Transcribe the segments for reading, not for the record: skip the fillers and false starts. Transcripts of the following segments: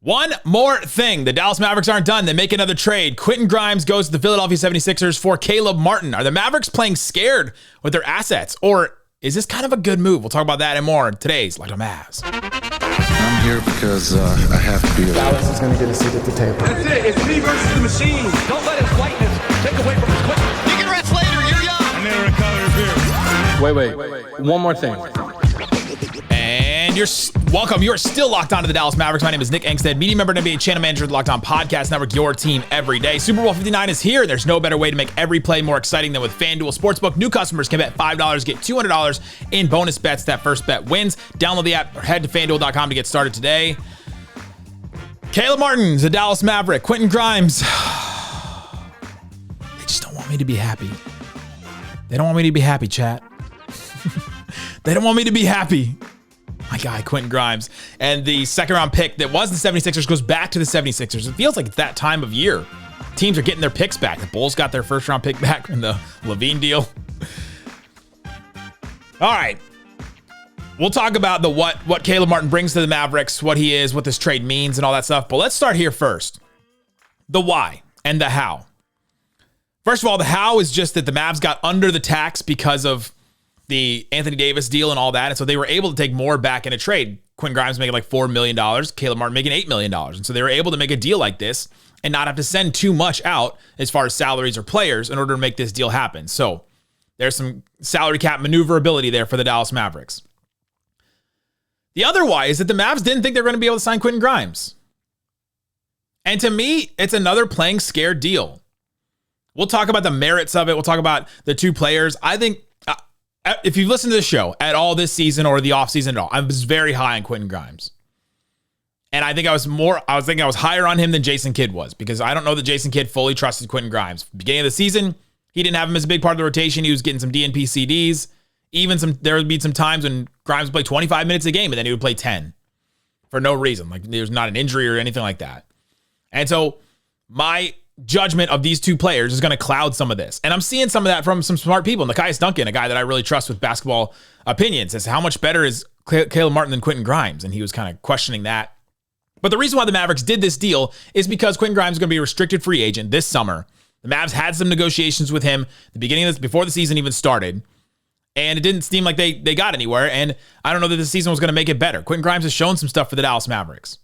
One more thing. The Dallas Mavericks aren't done. They make another trade. Quentin Grimes goes to the Philadelphia 76ers for Caleb Martin. Are the Mavericks playing scared with their assets? Or is this kind of a good move? We'll talk about that and more in today's Locked On Mavs. I'm here because I have to be. Dallas is going to get a seat at the table. That's it. It's me versus the machine. Don't let his whiteness take away from his quickness. You can rest later. You're young. I never recovered here. Wait. One more thing. And you're welcome. You are still locked on to the Dallas Mavericks. My name is Nick Engstead, media member and NBA channel manager of the Locked On Podcast Network, your team every day. Super Bowl 59 is here. There's no better way to make every play more exciting than with FanDuel Sportsbook. New customers can bet $5, get $200 in bonus bets. That first bet wins. Download the app or head to FanDuel.com to get started today. Caleb Martin, the Dallas Maverick. Quentin Grimes. They just don't want me to be happy. They don't want me to be happy, chat. They don't want me to be happy. My guy, Quentin Grimes. And the second-round pick that was the 76ers goes back to the 76ers. It feels like it's that time of year. Teams are getting their picks back. The Bulls got their first-round pick back in the Levine deal. All right. We'll talk about the what Caleb Martin brings to the Mavericks, what he is, what this trade means, and all that stuff. But let's start here first. The why and the how. First of all, the how is just that the Mavs got under the tax because of the Anthony Davis deal and all that. And so they were able to take more back in a trade. Quentin Grimes making like $4 million, Caleb Martin making $8 million. And so they were able to make a deal like this and not have to send too much out as far as salaries or players in order to make this deal happen. So there's some salary cap maneuverability there for the Dallas Mavericks. The other why is that the Mavs didn't think they were going to be able to sign Quentin Grimes. And to me, it's another playing scared deal. We'll talk about the merits of it. We'll talk about the two players. I think if you've listened to the show at all this season or the offseason at all, I was very high on Quentin Grimes. And I think I was higher on him than Jason Kidd was, because I don't know that Jason Kidd fully trusted Quentin Grimes. Beginning of the season, he didn't have him as a big part of the rotation. He was getting some DNP CDs. There would be some times when Grimes would play 25 minutes a game and then he would play 10 for no reason. Like there's not an injury or anything like that. And so my judgment of these two players is going to cloud some of this. And I'm seeing some of that from some smart people. Nikias Duncan, a guy that I really trust with basketball opinions, says how much better is Caleb Martin than Quentin Grimes? And he was kind of questioning that. But the reason why the Mavericks did this deal is because Quentin Grimes is going to be a restricted free agent this summer. The Mavs had some negotiations with him at the beginning of this, before the season even started. And it didn't seem like they got anywhere. And I don't know that the season was going to make it better. Quentin Grimes has shown some stuff for the Dallas Mavericks.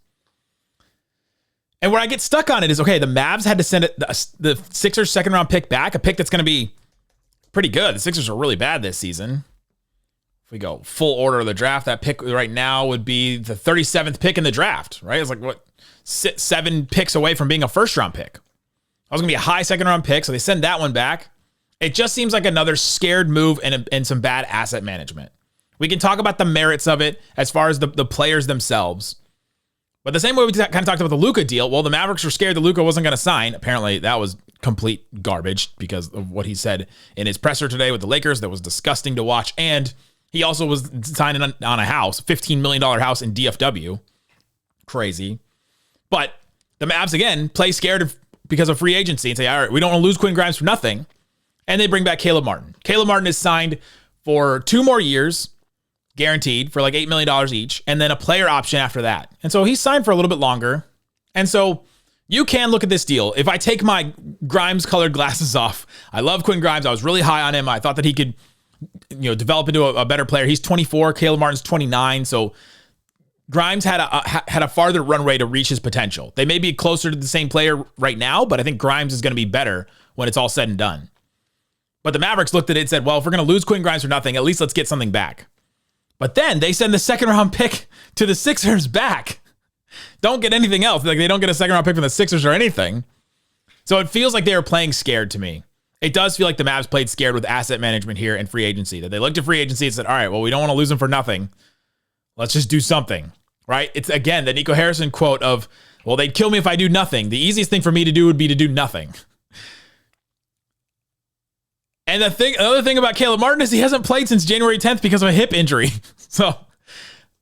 And where I get stuck on it is, okay, the Mavs had to send the Sixers second-round pick back, a pick that's going to be pretty good. The Sixers are really bad this season. If we go full order of the draft, that pick right now would be the 37th pick in the draft, right? It's like, 7 picks away from being a first-round pick. That was going to be a high second-round pick, so they send that one back. It just seems like another scared move and some bad asset management. We can talk about the merits of it as far as the players themselves. But the same way we kind of talked about the Luka deal, well, the Mavericks were scared that Luka wasn't going to sign. Apparently, that was complete garbage because of what he said in his presser today with the Lakers. That was disgusting to watch. And he also was signing on a house, $15 million house in DFW. Crazy. But the Mavs, again, play scared because of free agency and say, all right, we don't want to lose Quentin Grimes for nothing. And they bring back Caleb Martin. Caleb Martin is signed for 2 more years, guaranteed for like $8 million each, and then a player option after that. And so he's signed for a little bit longer. And so you can look at this deal. If I take my Grimes-colored glasses off, I love Quentin Grimes. I was really high on him. I thought that he could, develop into a better player. He's 24. Caleb Martin's 29. So Grimes had a farther runway to reach his potential. They may be closer to the same player right now, but I think Grimes is going to be better when it's all said and done. But the Mavericks looked at it and said, well, if we're going to lose Quentin Grimes for nothing, at least let's get something back. But then they send the second-round pick to the Sixers back. Don't get anything else. Like, they don't get a second-round pick from the Sixers or anything. So it feels like they were playing scared to me. It does feel like the Mavs played scared with asset management here and free agency. That they looked at free agency and said, all right, well, we don't want to lose them for nothing. Let's just do something, right? It's, again, the Nico Harrison quote of, well, they'd kill me if I do nothing. The easiest thing for me to do would be to do nothing. And the other thing about Caleb Martin is he hasn't played since January 10th because of a hip injury. So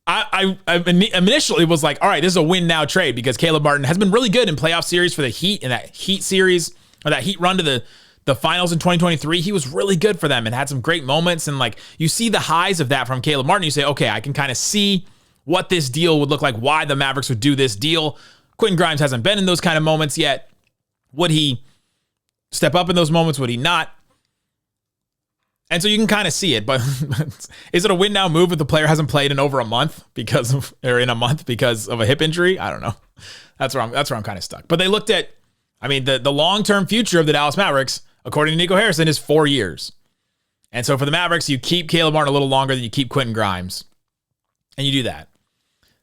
I initially was like, all right, this is a win now trade because Caleb Martin has been really good in playoff series for the Heat, in that Heat series or that Heat run to the finals in 2023. He was really good for them and had some great moments. And like, you see the highs of that from Caleb Martin. You say, okay, I can kind of see what this deal would look like, why the Mavericks would do this deal. Quentin Grimes hasn't been in those kind of moments yet. Would he step up in those moments? Would he not? And so you can kind of see it, but is it a win now move if the player hasn't played in over a month in a month because of a hip injury? I don't know. That's where I'm kind of stuck. But they looked at, the long-term future of the Dallas Mavericks, according to Nico Harrison, is 4 years. And so for the Mavericks, you keep Caleb Martin a little longer than you keep Quentin Grimes. And you do that.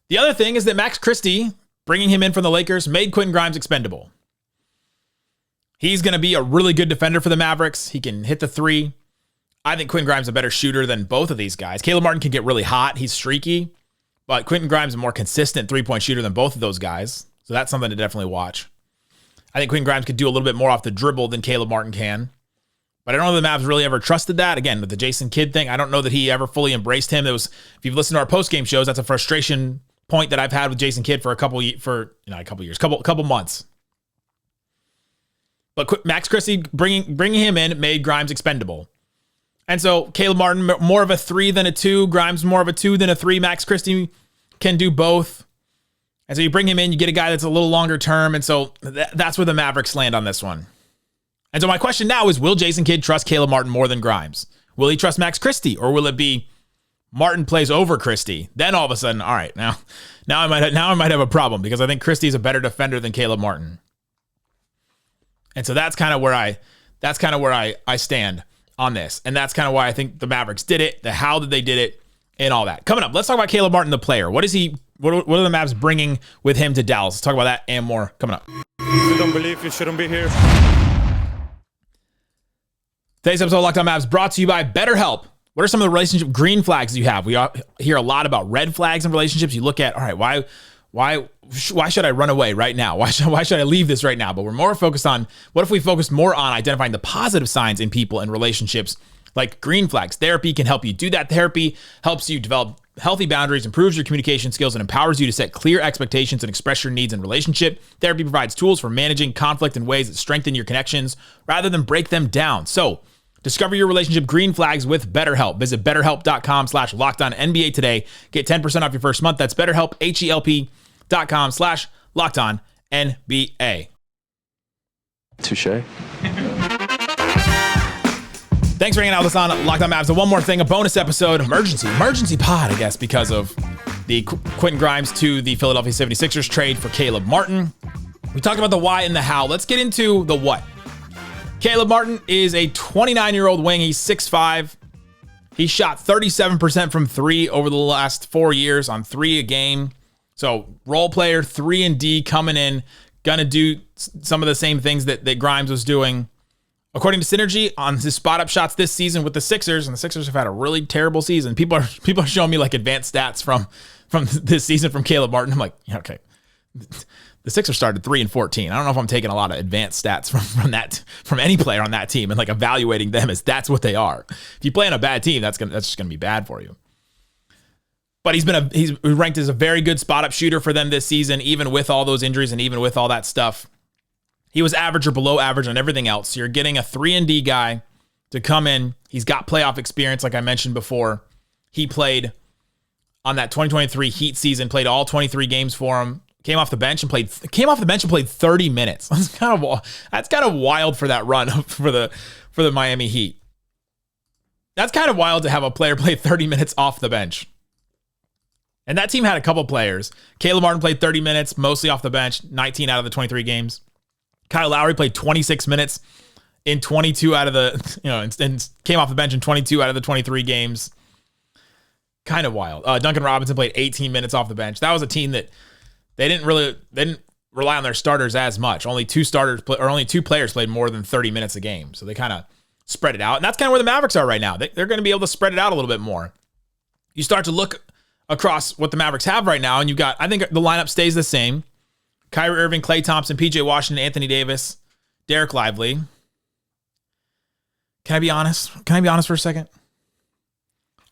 The other thing is that Max Christie, bringing him in from the Lakers, made Quentin Grimes expendable. He's going to be a really good defender for the Mavericks. He can hit the three. I think Quentin Grimes is a better shooter than both of these guys. Caleb Martin can get really hot. He's streaky. But Quentin Grimes is a more consistent three-point shooter than both of those guys. So that's something to definitely watch. I think Quentin Grimes could do a little bit more off the dribble than Caleb Martin can. But I don't know the Mavs really ever trusted that. Again, with the Jason Kidd thing, I don't know that he ever fully embraced him. If you've listened to our post-game shows, that's a frustration point that I've had with Jason Kidd for a couple months. But Max Christie bringing him in made Grimes expendable. And so Caleb Martin, more of a 3 than a 2. Grimes, more of a 2 than a 3. Max Christie can do both. And so you bring him in, you get a guy that's a little longer term. And so that's where the Mavericks land on this one. And so my question now is, will Jason Kidd trust Caleb Martin more than Grimes? Will he trust Max Christie? Or will it be Martin plays over Christie? Then all of a sudden, all right, now I might have a problem, because I think Christie's a better defender than Caleb Martin. And so that's kind of where I stand on this. And that's kind of why I think the Mavericks did it, the how did they did it, and all that. Coming up, let's talk about Caleb Martin, the player. What are the Mavs bringing with him to Dallas? Let's talk about that and more coming up. If you don't believe, you shouldn't be here. Today's episode of Locked On Mavs brought to you by BetterHelp. What are some of the relationship green flags you have? We hear a lot about red flags in relationships. You look at, all right, why should I run away right now? Why should I leave this right now? But we're more focused on, what if we focus more on identifying the positive signs in people and relationships, like green flags? Therapy can help you do that. Therapy helps you develop healthy boundaries, improves your communication skills, and empowers you to set clear expectations and express your needs in relationship. Therapy provides tools for managing conflict in ways that strengthen your connections rather than break them down. So discover your relationship green flags with BetterHelp. Visit BetterHelp.com/LockedOnNBA today. Get 10% off your first month. That's BetterHelp, HELP.com/LockedOnNBA. Touche. Thanks for hanging out with us on Locked On Mavs. And one more thing, a bonus episode, emergency pod, I guess, because of the Quentin Grimes to the Philadelphia 76ers trade for Caleb Martin. We talked about the why and the how. Let's get into the what. Caleb Martin is a 29-year-old wing. He's 6'5". He shot 37% from three over the last 4 years on 3 a game. So role player, 3 and D coming in, gonna do some of the same things that Grimes was doing. According to Synergy, on his spot-up shots this season with the Sixers, and the Sixers have had a really terrible season. People are showing me like advanced stats from this season from Caleb Martin. I'm like, yeah, okay. The Sixers started 3-14. I don't know if I'm taking a lot of advanced stats from any player on that team and like evaluating them as that's what they are. If you play on a bad team, that's just gonna be bad for you. But he's ranked as a very good spot-up shooter for them this season, even with all those injuries and even with all that stuff. He was average or below average on everything else. So you're getting a 3 and D guy to come in. He's got playoff experience, like I mentioned before. He played on that 2023 Heat season, played all 23 games for him. Came off the bench and played 30 minutes. That's kind of wild for that run for the Miami Heat. That's kind of wild to have a player play 30 minutes off the bench. And that team had a couple players. Caleb Martin played 30 minutes, mostly off the bench, 19 out of the 23 games. Kyle Lowry played 26 minutes in 22 out of the, and came off the bench in 22 out of the 23 games. Kind of wild. Duncan Robinson played 18 minutes off the bench. That was a team that they didn't rely on their starters as much. Only two players played more than 30 minutes a game. So they kind of spread it out. And that's kind of where the Mavericks are right now. They're going to be able to spread it out a little bit more. You start to look across what the Mavericks have right now, and I think the lineup stays the same. Kyrie Irving, Klay Thompson, PJ Washington, Anthony Davis, Derek Lively. Can I be honest for a second?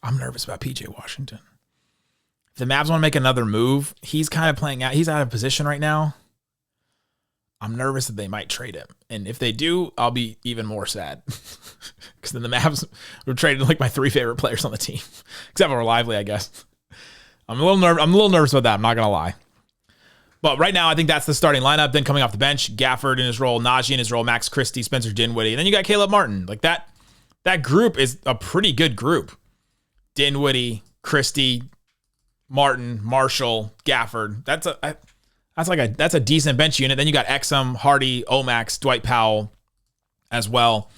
I'm nervous about PJ Washington. If the Mavs want to make another move, he's kind of playing out. He's out of position right now. I'm nervous that they might trade him. And if they do, I'll be even more sad. Because then the Mavs were traded like my 3 favorite players on the team. Except for Lively, I guess. I'm a little nervous about that. I'm not going to lie. But right now, I think that's the starting lineup. Then coming off the bench, Gafford in his role, Najee in his role, Max Christie, Spencer Dinwiddie. And then you got Caleb Martin. Like that group is a pretty good group. Dinwiddie, Christie, Martin, Marshall, Gafford. That's a decent bench unit. Then you got Exum, Hardy, Omax, Dwight Powell as well.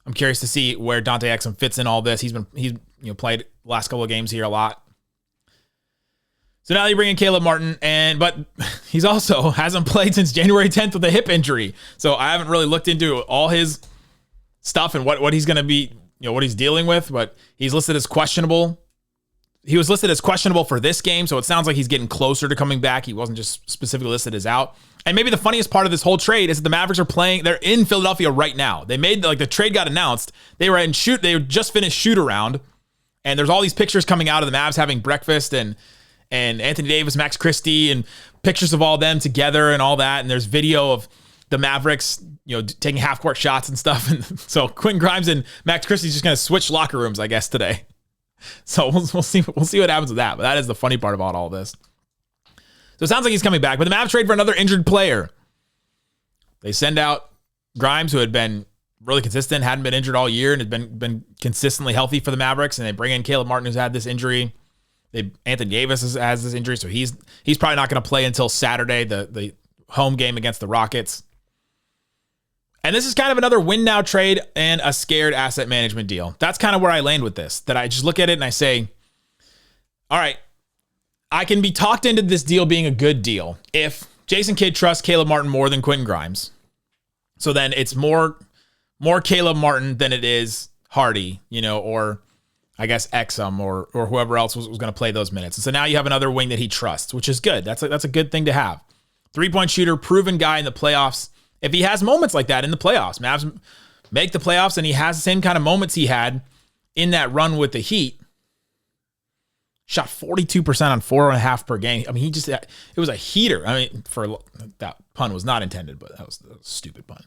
I'm curious to see where Dante Exum fits in all this. He's played the last couple of games here a lot. So now you bring in Caleb Martin, but he's also hasn't played since January 10th with a hip injury. So I haven't really looked into all his stuff and what he's going to be, what he's dealing with, but he's listed as questionable. He was listed as questionable for this game, so it sounds like he's getting closer to coming back. He wasn't just specifically listed as out. And maybe the funniest part of this whole trade is that the Mavericks they're in Philadelphia right now. They made, the trade got announced. They just finished shoot around, and there's all these pictures coming out of the Mavs having breakfast and Anthony Davis, Max Christie, and pictures of all of them together and all that. And there's video of the Mavericks, taking half-court shots and stuff. And so Quentin Grimes and Max Christie's just going to switch locker rooms, I guess, today. So we'll see what happens with that. But that is the funny part about all this. So it sounds like he's coming back. But the Mavs trade for another injured player. They send out Grimes, who had been really consistent, hadn't been injured all year, and had been consistently healthy for the Mavericks. And they bring in Caleb Martin, who's had this injury. Anthony Davis has this injury, so he's probably not going to play until Saturday, the home game against the Rockets. And this is kind of another win now trade and a scared asset management deal. That's kind of where I land with this, that I just look at it and I say, all right, I can be talked into this deal being a good deal if Jason Kidd trusts Caleb Martin more than Quentin Grimes. So then it's more Caleb Martin than it is Hardy, or I guess Exum or whoever else was going to play those minutes. And so now you have another wing that he trusts, which is good. That's a good thing to have. 3-point shooter, proven guy in the playoffs. If he has moments like that in the playoffs, Mavs make the playoffs and he has the same kind of moments he had in that run with the Heat. Shot 42% on 4.5 per game. I mean, it was a heater. I mean, that pun was not intended, but that was a stupid pun.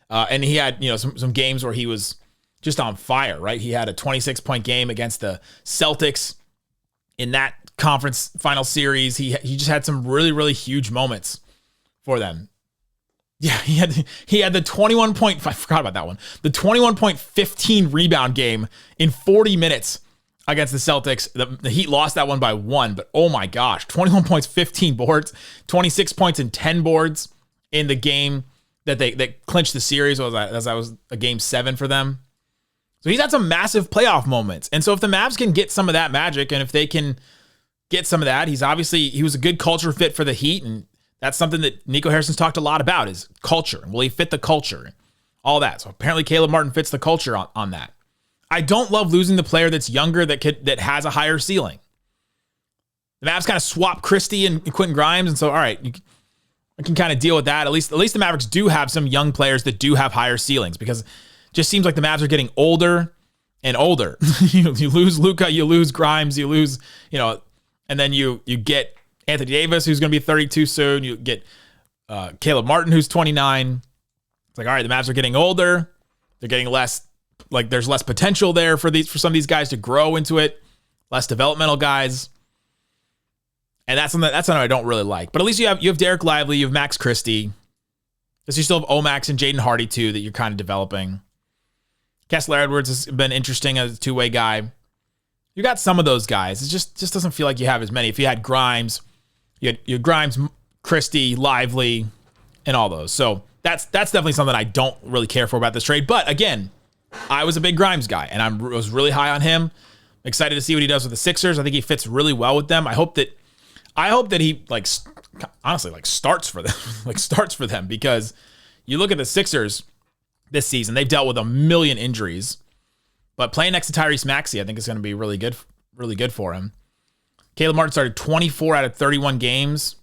And he had, some games where he was just on fire, right? He had a 26-point game against the Celtics in that conference final series. He just had some really, really huge moments for them. Yeah, he had the 21 point, I forgot about that one. The 21.15 rebound game in 40 minutes against the Celtics. The Heat lost that one by 1, but oh my gosh, 21 points, 15 boards, 26 points and 10 boards in the game that clinched the series. That was a game 7 for them. So he's had some massive playoff moments. And so if the Mavs can get some of that magic, and if they can get some of that, he was a good culture fit for the Heat. And that's something that Nico Harrison's talked a lot about, is culture. Will he fit the culture? All that. So apparently Caleb Martin fits the culture on that. I don't love losing the player that's younger that has a higher ceiling. The Mavs kind of swap Christie and Quentin Grimes. And so, all right, I can kind of deal with that. At least the Mavericks do have some young players that do have higher ceilings, because just seems like the Mavs are getting older and older. You lose Luka, you lose Grimes, you lose, and then you get Anthony Davis, who's going to be 32 soon. You get Caleb Martin, who's 29. It's like, all right, the Mavs are getting older. They're getting less, there's less potential there for some of these guys to grow into it. Less developmental guys. And that's something I don't really like. But at least you have Derek Lively, you have Max Christie. Because you still have Omax and Jaden Hardy, too, that you're kind of developing. Kessler Edwards has been interesting as a two-way guy. You got some of those guys. It just doesn't feel like you have as many. If you had Grimes, you had Grimes, Christie, Lively, and all those. So that's definitely something I don't really care for about this trade. But again, I was a big Grimes guy, and I was really high on him. Excited to see what he does with the Sixers. I think he fits really well with them. I hope that he honestly starts for them, because you look at the Sixers this season, they've dealt with a million injuries, but playing next to Tyrese Maxey, I think is going to be really good for him. Caleb Martin started 24 out of 31 games.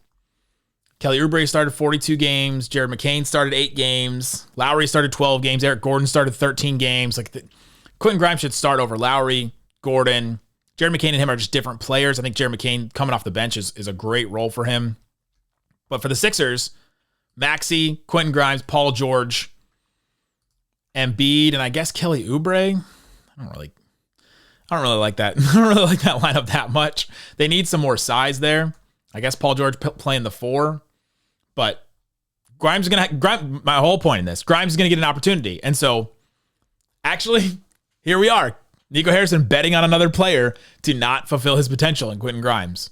Kelly Oubre started 42 games. Jared McCain started 8 games. Lowry started 12 games. Eric Gordon started 13 games. Quentin Grimes should start over Lowry, Gordon. Jared McCain and him are just different players. I think Jared McCain coming off the bench is a great role for him. But for the Sixers, Maxey, Quentin Grimes, Paul George, Embiid, and I guess Kelly Oubre. I don't really like that. I don't really like that lineup that much. They need some more size there. I guess Paul George playing the 4. But Grimes my whole point in this, Grimes is going to get an opportunity. And so actually, here we are. Nico Harrison betting on another player to not fulfill his potential in Quentin Grimes.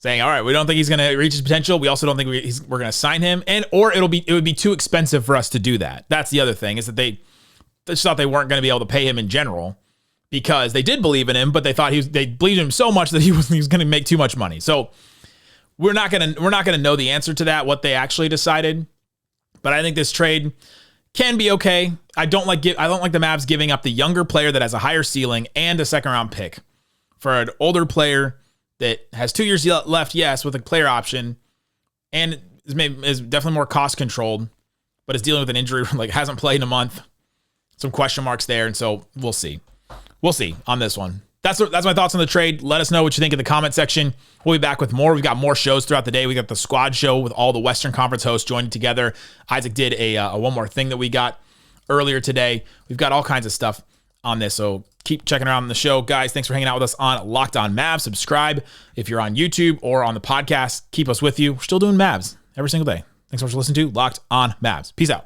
Saying, all right, we don't think he's going to reach his potential. We also don't think we're going to sign him. or it would be too expensive for us to do that. That's the other thing, is that they just thought they weren't going to be able to pay him in general, because they did believe in him, but they thought they believed in him so much that he was going to make too much money. So we're not going to know the answer to that, what they actually decided. But I think this trade can be okay. I don't like the Mavs giving up the younger player that has a higher ceiling and a second round pick for an older player that has 2 years left, yes, with a player option, and is definitely more cost controlled, but is dealing with an injury, like hasn't played in a month. Some question marks there, and so we'll see. We'll see on this one. That's my thoughts on the trade. Let us know what you think in the comment section. We'll be back with more. We've got more shows throughout the day. We got the squad show with all the Western Conference hosts joining together. Isaac did a one more thing that we got earlier today. We've got all kinds of stuff on this, so keep checking around the show. Guys, thanks for hanging out with us on Locked On Mavs. Subscribe if you're on YouTube or on the podcast. Keep us with you. We're still doing Mavs every single day. Thanks so much for listening to Locked On Mavs. Peace out.